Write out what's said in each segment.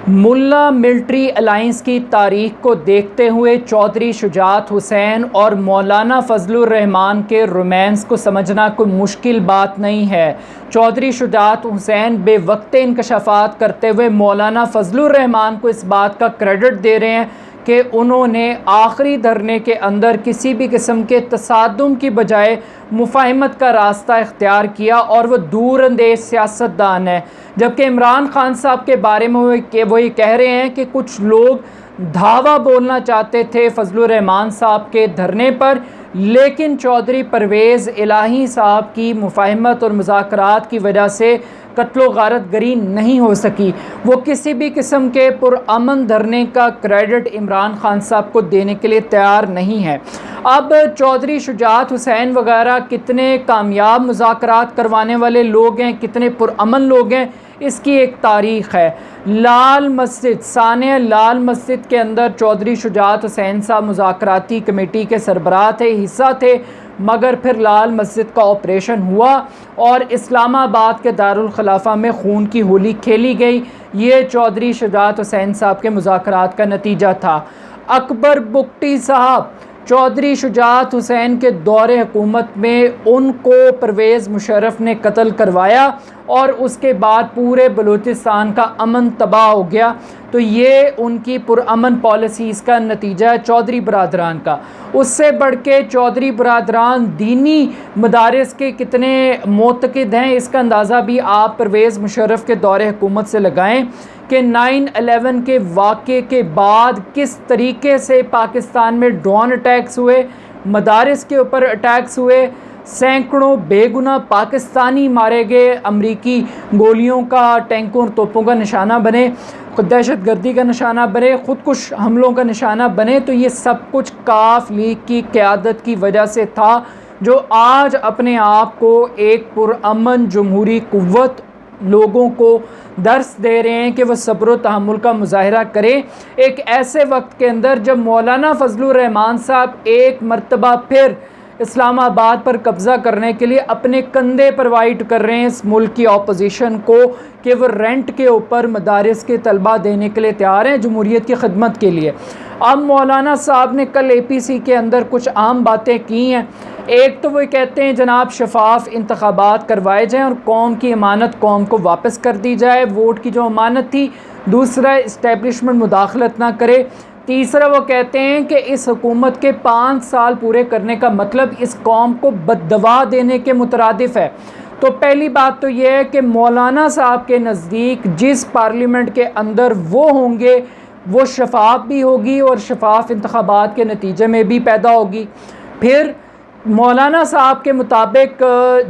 मुल्ला military alliance की तारीख को देखते हुए चौधरी शुजात हुसैन और मौलाना फजलुर रहमान के रोमांस को समझना कोई मुश्किल बात नहीं है। चौधरी शुजात हुसैन बेवक्ते इंकशाफात करते हुए मौलाना फजलुर रहमान को इस बात का क्रेडिट दे रहे हैं कि उन्होंने आखिरी धरने के अंदर किसी भी किस्म के तसादुम की बजाय मुफाहमत का रास्ता इख्तियार किया और वह दूरअंदेश सियासतदान है। जबकि इमरान खान साहब के बारे में वो ये कह रहे हैं कि कुछ लोग धावा बोलना चाहते थे फजलुर रहमान साहब के धरने पर, लेकिन चौधरी परवेज़ इलाही साहब की मुफाहमत और मुज़ाकरात की वजह से कत्लो गारत गरी नहीं हो सकी। वो किसी भी किस्म के पुरअमन धरने का क्रेडिट इमरान खान साहब को देने के लिए तैयार नहीं है। अब चौधरी शुजात हुसैन वगैरह कितने कामयाब मुज़ाकरात करवाने वाले लोग हैं, कितने पुरअमन लोग हैं, इसकी एक तारीख़ है। लाल मस्जिद सानिया लाल मस्जिद के अंदर चौधरी शुजात हुसैन साहब मुज़ाकराती कमेटी के सरबराह थे, हिस्सा थे, मगर फिर लाल मस्जिद का ऑपरेशन हुआ और इस्लामाबाद के दारुल खिलाफा में खून की होली खेली गई। ये चौधरी शुजात हुसैन साहब के मुज़ाकरात का नतीजा था। अकबर बुगटी साहब चौधरी शुजात हुसैन के दौरे हुकूमत में उनको परवेज़ मुशर्रफ ने कत्ल करवाया और उसके बाद पूरे बलूचिस्तान का अमन तबाह हो गया। तो ये उनकी पुरअमन पॉलिसीज़ का नतीजा है चौधरी बरादरान का। उससे बढ़ के चौधरी बरादरान दीनी मदारिस के कितने मोतक़िद हैं, इसका अंदाज़ा भी आप परवेज़ मुशर्रफ के दौरे हुकूमत से लगाएं कि 9/11 के वाक़े के बाद किस तरीके से पाकिस्तान में ड्रोन अटैक्स हुए, मदारिस के ऊपर अटैक्स हुए, सैकड़ों बेगुनाह पाकिस्तानी मारे गए, अमरीकी गोलियों का, टैंकों और तोपों का निशाना बने, दहशत गर्दी का निशाना बने, ख़ुदकुश हमलों का निशाना बने। तो ये सब कुछ काफ लीग की क़यादत की वजह से था, जो आज अपने आप को एक पुरअमन जमहूरी कुव्वत लोगों को दर्स दे रहे हैं कि वह सब्र व तहम्मुल का मुज़ाहिरा करें। एक ऐसे वक्त के अंदर जब मौलाना फजलुर रहमान साहब एक मरतबा फिर इस्लामाबाद पर कब्ज़ा करने के लिए अपने कंधे प्रोवाइड कर रहे हैं इस मुल्क की अपोजिशन को कि वह रेंट के ऊपर मदारिस के तलबा देने के लिए तैयार हैं जमहूरियत की खिदमत के लिए। अब मौलाना साहब ने कल APC के अंदर कुछ आम बातें की हैं। एक तो वो कहते हैं जनाब शफाफ इंतखाबात करवाए जाएँ और कौम की अमानत कौम को वापस कर दी जाए, वोट की जो अमानत थी। दूसरा, इस्टेब्लिशमेंट मुदाखलत ना करे। तीसरा, वो कहते हैं कि इस हुकूमत के 5 साल पूरे करने का मतलब इस कौम को बद्दवा देने के मुतरादिफ है। तो पहली बात तो ये है कि मौलाना साहब के नज़दीक जिस पार्लियामेंट के अंदर वो होंगे वो शफाफ भी होगी और शफाफ इंतखाबात के नतीजे में भी पैदा होगी। फिर मौलाना साहब के मुताबिक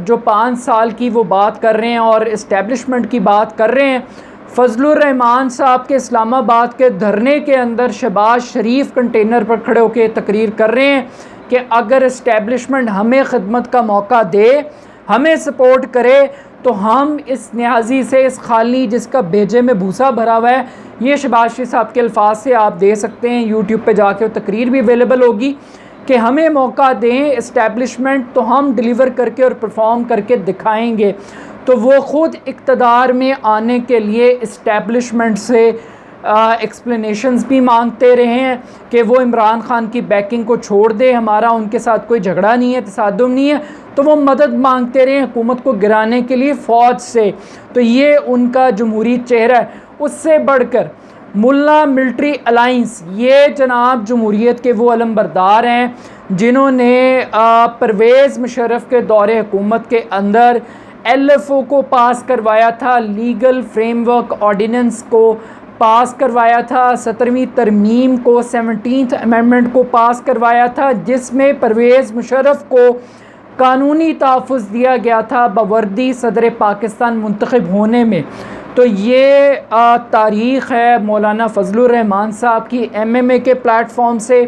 जो 5 साल की वो बात कर रहे हैं और इस्टेब्लिशमेंट की बात कर रहे हैं, फजलुर रहमान साहब के इस्लामाबाद के धरने के अंदर शहबाज शरीफ कंटेनर पर खड़े होकर तकरीर कर रहे हैं कि अगर इस्टेब्लिशमेंट हमें खिदमत का मौका दे, हमें सपोर्ट करे, तो हम इस न्याजी से, इस खाली जिसका भेजे में भूसा भरा हुआ है, ये शहबाज शरीफ साहब के अल्फाज से आप दे सकते हैं, यूट्यूब पे जाके वो तकरीर भी अवेलेबल होगी, कि हमें मौका दें इस्टेब्लिशमेंट तो हम डिलीवर करके और परफॉर्म करके दिखाएंगे। तो वो ख़ुद इक़्तिदार में आने के लिए इस्टेब्लिशमेंट से एक्सप्लेनेशंस भी मांगते रहे हैं कि वो इमरान खान की बैकिंग को छोड़ दे, हमारा उनके साथ कोई झगड़ा नहीं है, तसादुम नहीं है। तो वो मदद मांगते रहे हुकूमत को गिराने के लिए फ़ौज से। तो ये उनका जमहूरी चेहरा है। उससे बढ़कर मुल्ला मिलिट्री अलाइंस, ये जनाब जमहूरियत के वो अलमबरदार हैं जिन्होंने परवेज़ मुशर्रफ के दौरे हुकूमत के अंदर LFO को पास करवाया था, लीगल फ्रेमवर्क ऑर्डिनेंस को पास करवाया था, 17वीं तरमीम को, 17th अमेंडमेंट को पास करवाया था, जिसमें परवेज़ मुशर्रफ को कानूनी तहफ़्फ़ुज़ दिया गया था बवर्दी सदर पाकिस्तान मुंतखब होने में। तो ये तारीख़ है मौलाना फजलुर रहमान साहब की MMA के प्लेटफॉर्म से।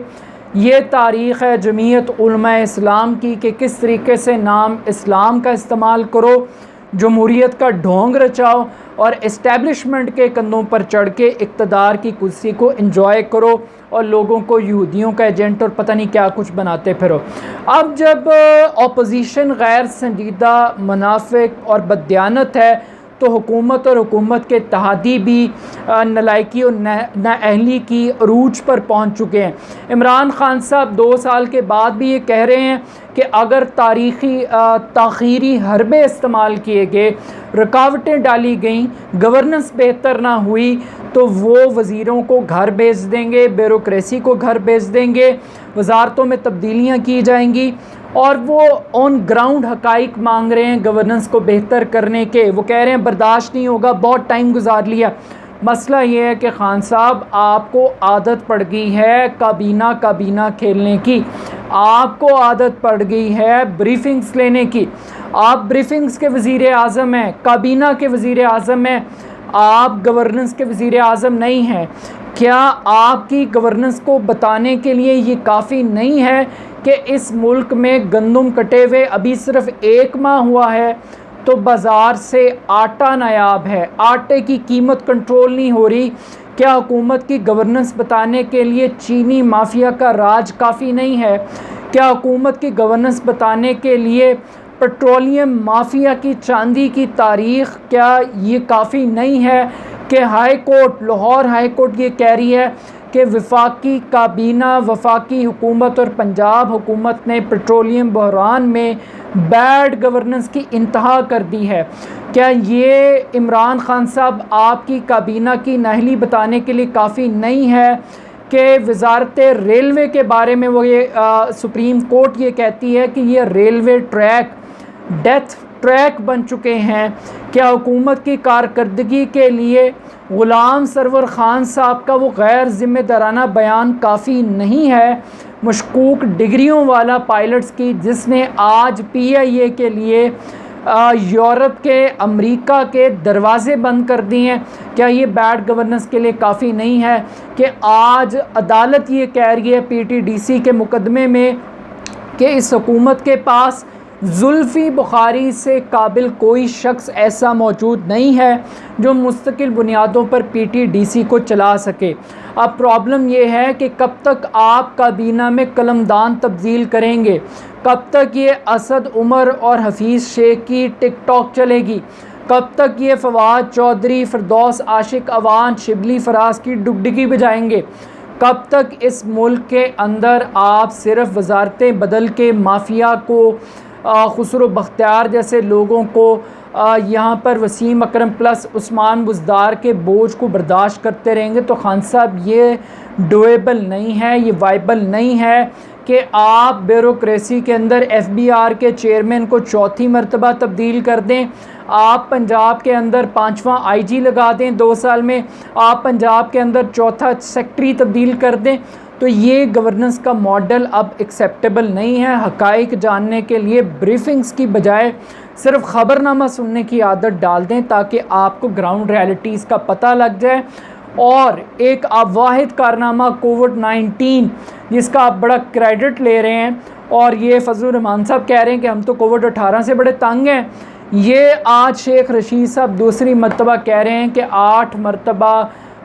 ये तारीख़ है जमीयत उलमा इस्लाम की कि किस तरीके से नाम इस्लाम का इस्तेमाल करो, जमहूरियत का ढोंग रचाओ और इस्टेब्लिशमेंट के कंधों पर चढ़ के इक़्तिदार की कुर्सी को एंजॉय करो और लोगों को यहूदियों का एजेंट और पता नहीं क्या कुछ बनाते फिरो। अब जब अपोजिशन गैर संजीदा, मुनाफिक और बददियानत है, तो हुकूमत और हुकूमत के इत्तेहादी भी नलायकी और नाअहली की अरूज पर पहुंच चुके हैं। इमरान खान साहब 2 साल के बाद भी ये कह रहे हैं कि अगर ताख़ीरी हरबे इस्तेमाल किए गए, रुकावटें डाली गईं, गवर्नेंस बेहतर ना हुई, तो वो वज़ीरों को घर भेज देंगे, ब्यूरोक्रेसी को घर भेज देंगे, वजारतों में तब्दीलियाँ की जाएंगी। और वो ऑन ग्राउंड हकाइक मांग रहे हैं गवर्नेंस को बेहतर करने के। वो कह रहे हैं बर्दाश्त नहीं होगा, बहुत टाइम गुजार लिया। मसला ये है कि खान साहब आपको आदत पड़ गई है काबीना खेलने की, आपको आदत पड़ गई है ब्रीफिंग्स लेने की। आप ब्रीफिंग्स के वज़ीर आज़म हैं, काबीना के वज़ीर आज़म हैं, आप गवर्नेंस के वज़ीर आज़म नहीं हैं। क्या आपकी गवर्नेंस को बताने के लिए ये काफ़ी नहीं है कि इस मुल्क में गंदम कटे हुए अभी सिर्फ 1 माह हुआ है तो बाज़ार से आटा नायाब है, आटे की कीमत कंट्रोल नहीं हो रही? क्या हुकूमत की गवर्नेंस बताने के लिए चीनी माफिया का राज काफ़ी नहीं है? क्या हुकूमत की गवर्नेंस बताने के लिए पेट्रोलियम माफिया की चांदी की तारीख़ क्या ये काफ़ी नहीं है कि high court, Lahore high court ये कह रही है कि वफाकी काबीना, वफाकी हुकूमत और पंजाब हुकूमत ने पेट्रोलियम बहरान में बैड गवर्नेंस की इंतहा कर दी है? क्या ये इमरान खान साहब आपकी काबीना की नाअहली बताने के लिए काफ़ी नहीं है कि वजारत रेलवे के बारे में वो ये सुप्रीम कोर्ट ये कहती है कि ये रेलवे ट्रैक डेथ ट्रैक बन चुके हैं? क्या हुकूमत की कारकर्दगी के लिए ग़ुलाम सरवर ख़ान साहब का वो गैर ज़िम्मेदाराना बयान काफ़ी नहीं है? मशकूक डिग्रियों वाला पायलट्स की, जिसने आज PIA के लिए यूरोप के, अमेरिका के दरवाज़े बंद कर दिए हैं, क्या ये बैड गवर्नेंस के लिए काफ़ी नहीं है कि आज अदालत ये कह रही है PTDC के मुकदमे में कि इस हुकूमत के पास जुल्फ़ी बुखारी से काबिल कोई शख्स ऐसा मौजूद नहीं है जो मुस्तकिल बुनियादों पर PTDC को चला सके। अब प्रॉब्लम ये है कि कब तक आप काबीना में कलमदान तब्दील करेंगे? कब तक ये असद उमर और हफीज़ शेख की टिकटॉक चलेगी? कब तक ये फवाद चौधरी, फिरदौस आशिक, अवान शिबली फराज की डुगडुगी बजाएंगे? कब तक इस मुल्क के अंदर आप सिर्फ वजारतें बदल के माफिया को, खुसरो बख्तियार जैसे लोगों को, यहाँ पर वसीम अकरम प्लस उस्मान बुज़दार के बोझ को बर्दाश्त करते रहेंगे? तो खान साहब ये डोएबल नहीं है, ये वाइबल नहीं है कि आप ब्यूरोक्रेसी के अंदर FBR के चेयरमैन को 4थी मरतबा तब्दील कर दें, आप पंजाब के अंदर 5वां IG लगा दें 2 साल में, आप पंजाब के अंदर 4था सेक्रेटरी तब्दील कर दें। तो ये गवर्नेंस का मॉडल अब एक्सेप्टेबल नहीं है। हकाइक जानने के लिए ब्रीफिंग्स की बजाय सिर्फ ख़बरनामा सुनने की आदत डाल दें ताकि आपको ग्राउंड रियलिटीज़ का पता लग जाए। और एक आप वाहिद कारनामा कोविड-19 जिसका आप बड़ा क्रेडिट ले रहे हैं और ये फजलुर रहमान साहब कह रहे हैं कि हम तो कोविड-18 से बड़े तंग हैं, ये आज शेख रशीद साहब दूसरी मरतबा कह रहे हैं कि 8 मरतबा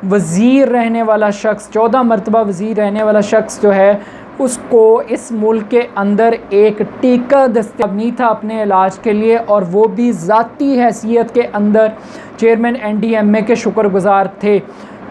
वज़ीर रहने वाला शख्स, 14 मरतबा वज़ीर रहने वाला शख्स जो है उसको इस मुल्क के अंदर एक टीका दस्तयाब नहीं था अपने इलाज के लिए, और वो भी ज़ाती हैसियत के अंदर चेयरमैन NDMA के शुक्रगुज़ार थे।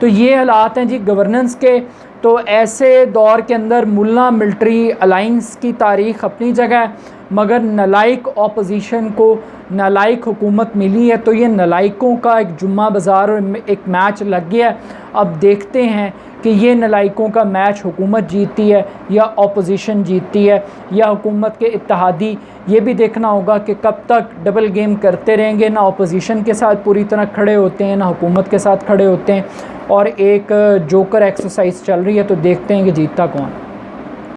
तो ये हालात हैं जी गवर्नेंस के। तो ऐसे दौर के अंदर मुल्ला मिलिट्री अलाइंस की तारीख़ अपनी जगह, मगर नलायक ऑपोजिशन को नलायक हुकूमत मिली है, तो ये नलायकों का एक जुम्मा बाज़ार और एक मैच लग गया। अब देखते हैं कि ये नलायकों का मैच हुकूमत जीतती है या ऑपोजिशन जीतती है या हुकूमत के इत्तेहादी। ये भी देखना होगा कि कब तक डबल गेम करते रहेंगे, ना ऑपोजिशन के साथ पूरी तरह खड़े होते हैं ना हुकूमत के साथ खड़े होते हैं, और एक जोकर एक्सरसाइज चल रही है। तो देखते हैं कि जीतता कौन।